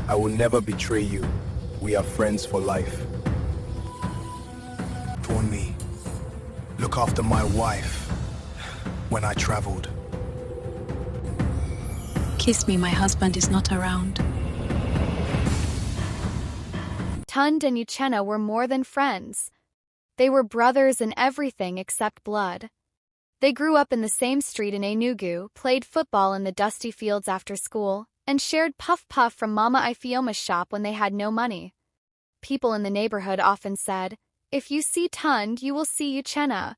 I will never betray you. We are friends for life. For me, look after my wife when I traveled. Kiss me, my husband is not around. Tunde and Uchenna were more than friends. They were brothers in everything except blood. They grew up in the same street in Enugu, played football in the dusty fields after school, and shared puff-puff from Mama Ifeoma's shop when they had no money. People in the neighborhood often said, "If you see Tunde, you will see Uchenna."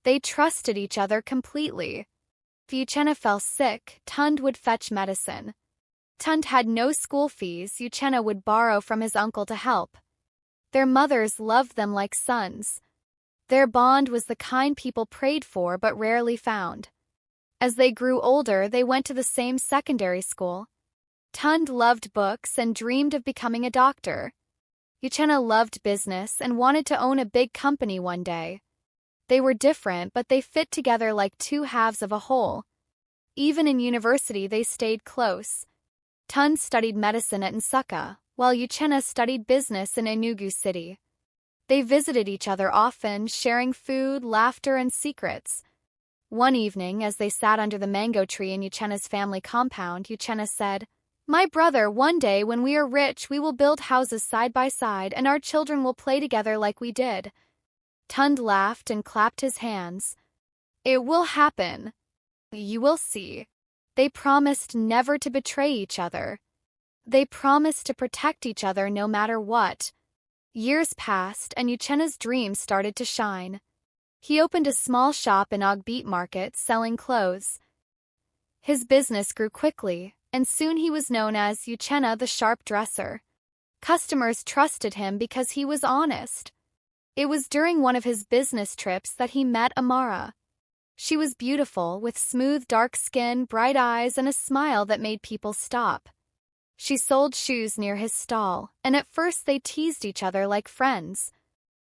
They trusted each other completely. If Uchenna fell sick, Tunde would fetch medicine. Tunde had no school fees, Uchenna would borrow from his uncle to help. Their mothers loved them like sons. Their bond was the kind people prayed for but rarely found. As they grew older, they went to the same secondary school. Tunde loved books and dreamed of becoming a doctor. Uchenna loved business and wanted to own a big company one day. They were different, but they fit together like two halves of a whole. Even in university, they stayed close. Tunde studied medicine at Nsukka, while Uchenna studied business in Enugu City. They visited each other often, sharing food, laughter, and secrets. One evening, as they sat under the mango tree in Uchenna's family compound, Uchenna said, "My brother, one day when we are rich, we will build houses side by side, and our children will play together like we did." Tunde laughed and clapped his hands. "It will happen. You will see." They promised never to betray each other. They promised to protect each other no matter what. Years passed, and Uchenna's dreams started to shine. He opened a small shop in Ogbete Market selling clothes. His business grew quickly, and soon he was known as Uchenna the Sharp Dresser. Customers trusted him because he was honest. It was during one of his business trips that he met Amara. She was beautiful, with smooth dark skin, bright eyes, and a smile that made people stop. She sold shoes near his stall, and at first they teased each other like friends.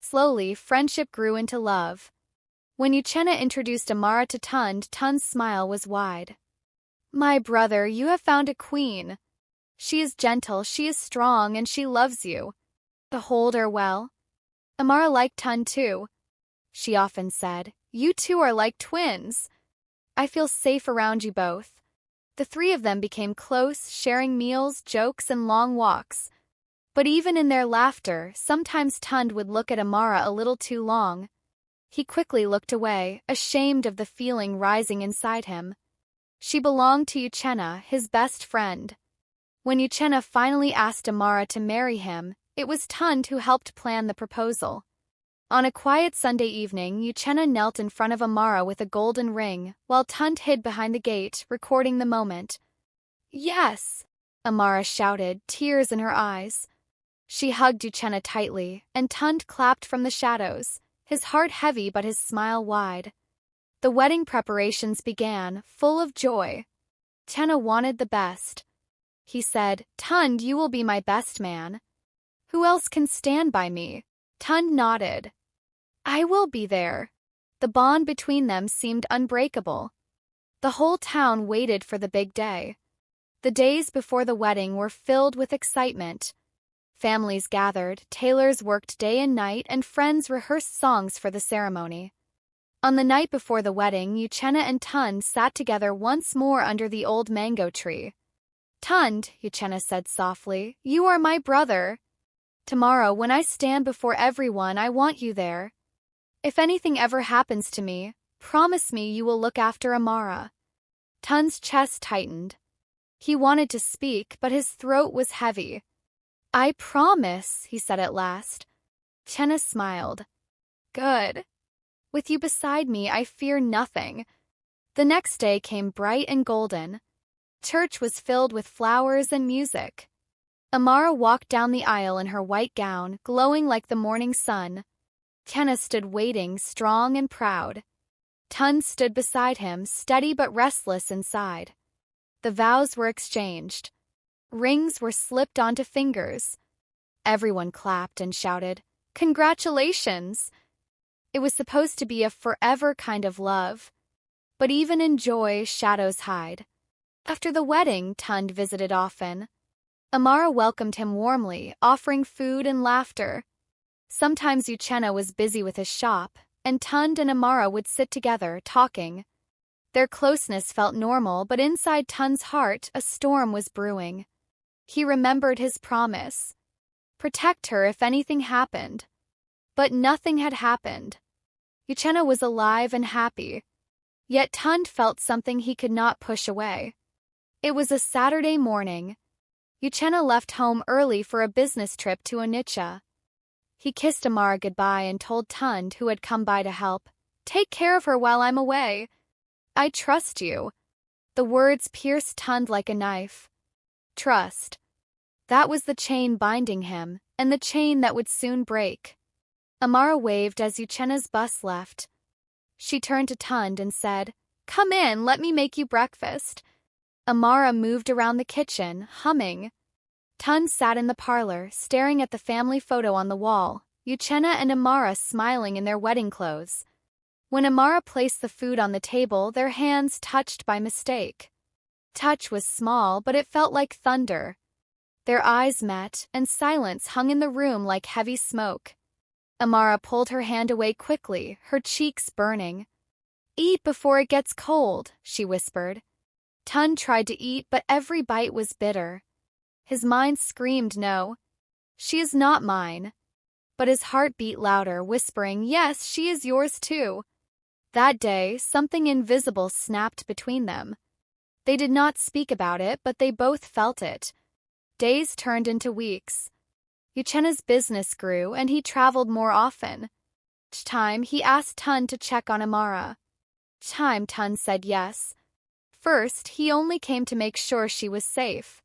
Slowly, friendship grew into love. When Uchenna introduced Amara to Tunde, Tunde's smile was wide. "My brother, you have found a queen. She is gentle, she is strong, and she loves you. Behold her well." Amara liked Tunde too. She often said, "You two are like twins. I feel safe around you both." The three of them became close, sharing meals, jokes, and long walks. But even in their laughter, sometimes Tunde would look at Amara a little too long. He quickly looked away, ashamed of the feeling rising inside him. She belonged to Uchenna, his best friend. When Uchenna finally asked Amara to marry him, it was Tunde who helped plan the proposal. On a quiet Sunday evening, Uchenna knelt in front of Amara with a golden ring, while Tunde hid behind the gate, recording the moment. "Yes!" Amara shouted, tears in her eyes. She hugged Uchenna tightly, and Tunde clapped from the shadows, his heart heavy but his smile wide. The wedding preparations began, full of joy. Uchenna wanted the best. He said, "Tunde, you will be my best man. Who else can stand by me?" Tunde nodded. "I will be there." The bond between them seemed unbreakable. The whole town waited for the big day. The days before the wedding were filled with excitement. Families gathered, tailors worked day and night, and friends rehearsed songs for the ceremony. On the night before the wedding, Uchenna and Tunde sat together once more under the old mango tree. "Tunde," Uchenna said softly, "you are my brother. Tomorrow, when I stand before everyone, I want you there. If anything ever happens to me, promise me you will look after Amara." Tunde's chest tightened. He wanted to speak, but his throat was heavy. "I promise," he said at last. Uchenna smiled. "Good. With you beside me, I fear nothing." The next day came bright and golden. Church was filled with flowers and music. Amara walked down the aisle in her white gown, glowing like the morning sun. Uchenna stood waiting, strong and proud. Tunde stood beside him, steady but restless inside. The vows were exchanged. Rings were slipped onto fingers. Everyone clapped and shouted, "Congratulations!" It was supposed to be a forever kind of love. But even in joy, shadows hide. After the wedding, Tunde visited often. Amara welcomed him warmly, offering food and laughter. Sometimes Uchenna was busy with his shop, and Tunde and Amara would sit together, talking. Their closeness felt normal, but inside Tunde's heart, a storm was brewing. He remembered his promise. Protect her if anything happened. But nothing had happened. Uchenna was alive and happy. Yet Tunde felt something he could not push away. It was a Saturday morning. Uchenna left home early for a business trip to Onitsha. He kissed Amara goodbye and told Tunde, who had come by to help, "Take care of her while I'm away. I trust you." The words pierced Tunde like a knife. Trust. That was the chain binding him, and the chain that would soon break. Amara waved as Uchenna's bus left. She turned to Tunde and said, "Come in, let me make you breakfast." Amara moved around the kitchen, humming. Tunde sat in the parlor, staring at the family photo on the wall, Uchenna and Amara smiling in their wedding clothes. When Amara placed the food on the table, their hands touched by mistake. Touch was small, but it felt like thunder. Their eyes met, and silence hung in the room like heavy smoke. Amara pulled her hand away quickly, her cheeks burning. "Eat before it gets cold," she whispered. Tunde tried to eat, but every bite was bitter. His mind screamed no. She is not mine. But his heart beat louder, whispering, "Yes, she is yours too." That day, something invisible snapped between them. They did not speak about it, but they both felt it. Days turned into weeks. Uchenna's business grew, and he traveled more often. Each time, he asked Tunde to check on Amara. Each time, Tunde said yes. First, he only came to make sure she was safe.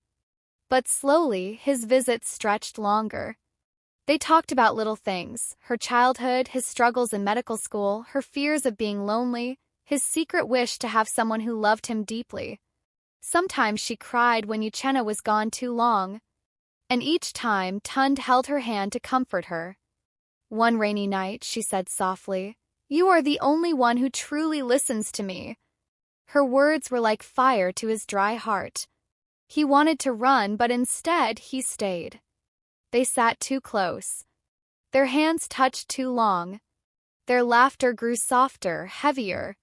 But slowly, his visits stretched longer. They talked about little things, her childhood, his struggles in medical school, her fears of being lonely, his secret wish to have someone who loved him deeply. Sometimes she cried when Uchenna was gone too long, and each time Tunde held her hand to comfort her. One rainy night, she said softly, "You are the only one who truly listens to me." Her words were like fire to his dry heart. He wanted to run, but instead he stayed. They sat too close. Their hands touched too long. Their laughter grew softer, heavier.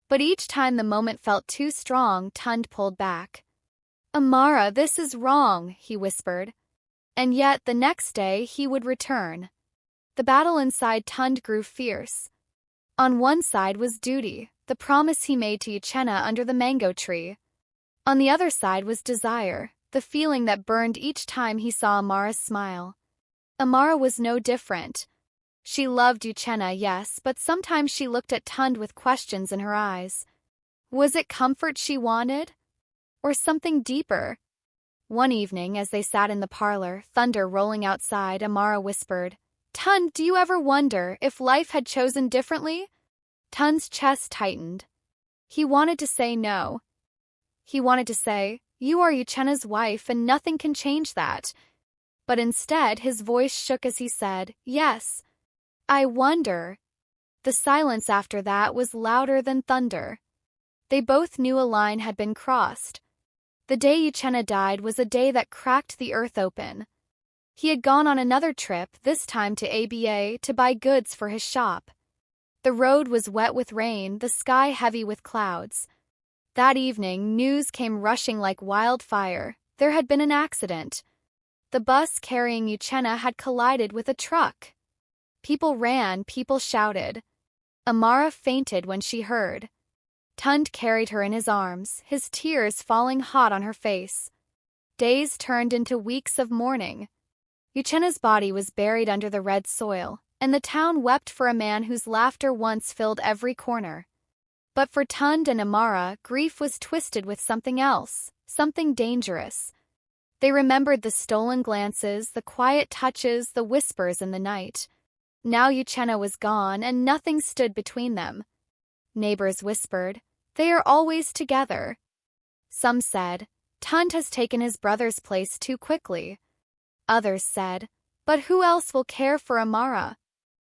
But each time the moment felt too strong, Tunde pulled back. "Amara, this is wrong," he whispered. And yet, the next day, he would return. The battle inside Tunde grew fierce. On one side was duty, the promise he made to Uchenna under the mango tree. On the other side was desire, the feeling that burned each time he saw Amara's smile. Amara was no different. She loved Uchenna, yes, but sometimes she looked at Tunde with questions in her eyes. Was it comfort she wanted? Or something deeper? One evening, as they sat in the parlor, thunder rolling outside, Amara whispered, "Tunde, do you ever wonder if life had chosen differently?" Tunde's chest tightened. He wanted to say no. He wanted to say, "You are Uchenna's wife and nothing can change that." But instead, his voice shook as he said, "Yes. I wonder." The silence after that was louder than thunder. They both knew a line had been crossed. The day Uchenna died was a day that cracked the earth open. He had gone on another trip, this time to ABA, to buy goods for his shop. The road was wet with rain, the sky heavy with clouds. That evening, news came rushing like wildfire. There had been an accident. The bus carrying Uchenna had collided with a truck. People ran, people shouted. Amara fainted when she heard. Tunde carried her in his arms, his tears falling hot on her face. Days turned into weeks of mourning. Uchenna's body was buried under the red soil, and the town wept for a man whose laughter once filled every corner. But for Tunde and Amara, grief was twisted with something else, something dangerous. They remembered the stolen glances, the quiet touches, the whispers in the night. Now Uchenna was gone, and nothing stood between them. Neighbors whispered, "They are always together." Some said, "Tunde has taken his brother's place too quickly." Others said, "But who else will care for Amara?"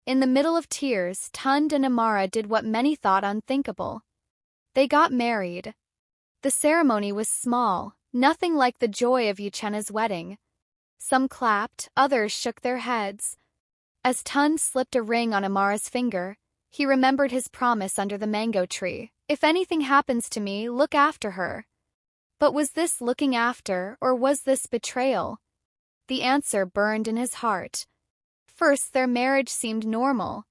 In the middle of tears, Tunde and Amara did what many thought unthinkable. They got married. The ceremony was small, Nothing like the joy of Uchenna's wedding. Some clapped, others shook their heads. As Tunde slipped a ring on Amara's finger, he remembered his promise under the mango tree. If anything happens to me, look after her. But was this looking after, or was this betrayal? The answer burned in his heart. First, their marriage seemed normal.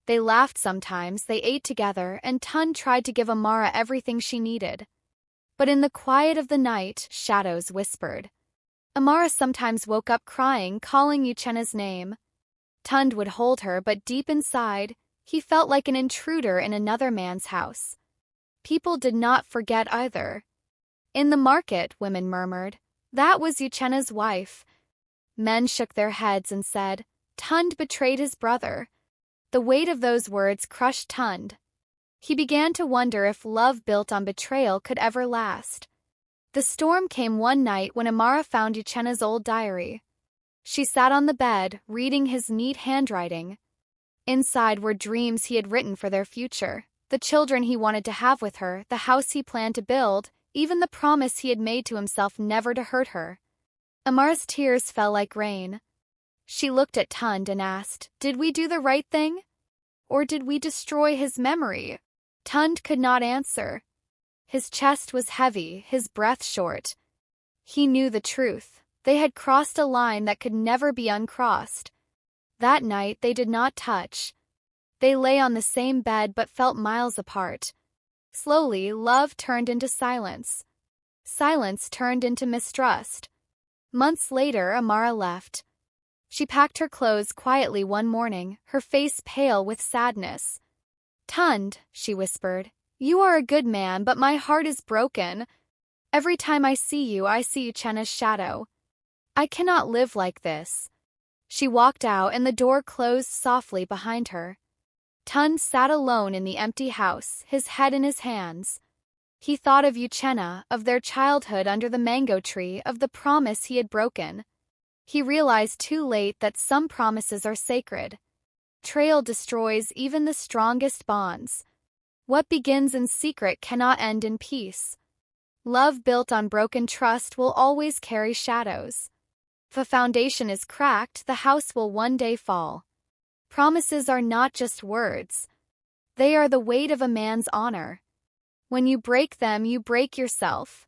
They laughed sometimes, they ate together, and Tunde tried to give Amara everything she needed. But in the quiet of the night, shadows whispered. Amara sometimes woke up crying, calling Uchenna's name. Tunde would hold her, but deep inside, he felt like an intruder in another man's house. People did not forget either. In the market, women murmured, that was Uchenna's wife. Men shook their heads and said, Tunde betrayed his brother. The weight of those words crushed Tunde. He began to wonder if love built on betrayal could ever last. The storm came one night when Amara found Uchenna's old diary. She sat on the bed, reading his neat handwriting. Inside were dreams he had written for their future, the children he wanted to have with her, the house he planned to build, even the promise he had made to himself never to hurt her. Amara's tears fell like rain. She looked at Tunde and asked, did we do the right thing? Or did we destroy his memory? Tunde could not answer. His chest was heavy, his breath short. He knew the truth. They had crossed a line that could never be uncrossed. That night they did not touch. They lay on the same bed but felt miles apart. Slowly, love turned into silence. Silence turned into mistrust. Months later, Amara left. She packed her clothes quietly one morning, her face pale with sadness. Tunde, she whispered, you are a good man, but my heart is broken. Every time I see you, I see Uchenna's shadow. I cannot live like this. She walked out and the door closed softly behind her. Tunde sat alone in the empty house, his head in his hands. He thought of Uchenna, of their childhood under the mango tree, of the promise he had broken. He realized too late that some promises are sacred. Betrayal destroys even the strongest bonds. What begins in secret cannot end in peace. Love built on broken trust will always carry shadows. If a foundation is cracked, the house will one day fall. Promises are not just words. They are the weight of a man's honor. When you break them, you break yourself.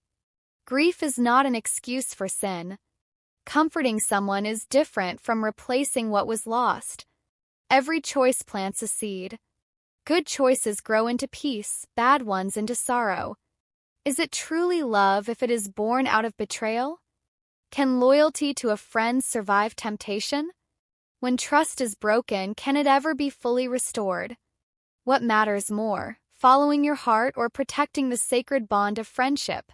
Grief is not an excuse for sin. Comforting someone is different from replacing what was lost. Every choice plants a seed. Good choices grow into peace, bad ones into sorrow. Is it truly love if it is born out of betrayal? Can loyalty to a friend survive temptation? When trust is broken, can it ever be fully restored? What matters more, following your heart or protecting the sacred bond of friendship?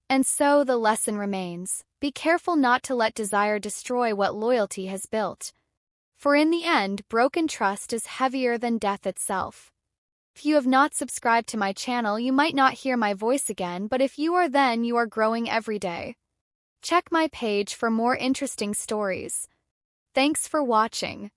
And so the lesson remains. Be careful not to let desire destroy what loyalty has built. For in the end, broken trust is heavier than death itself. If you have not subscribed to my channel, you might not hear my voice again, but if you are, then you are growing every day. Check my page for more interesting stories. Thanks for watching.